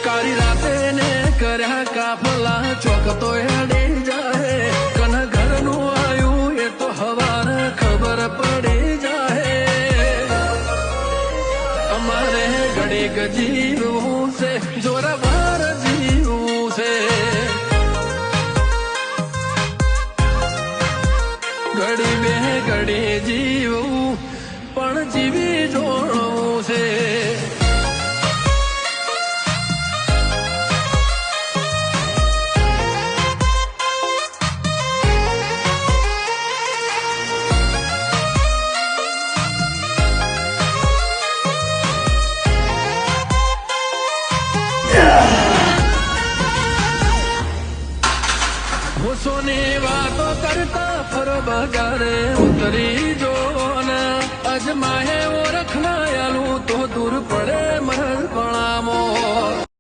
કાળી રાતે ને કર્યા કાફલા ચોક તો હેડી જાય કન ઘરનું આયું એ તો હવાર ખબર પડી જાય અમારે ઘડીક જીવવું છે જોરવાર જીવવું છે ઘડી બે ઘડી જીવવું પણ જીવી જોડવું છે સોની વાતો કરતા ફરો બગારે ઉતરી જો ને અજમાહે ઓળખના આલું તો દૂર પડે મરપણા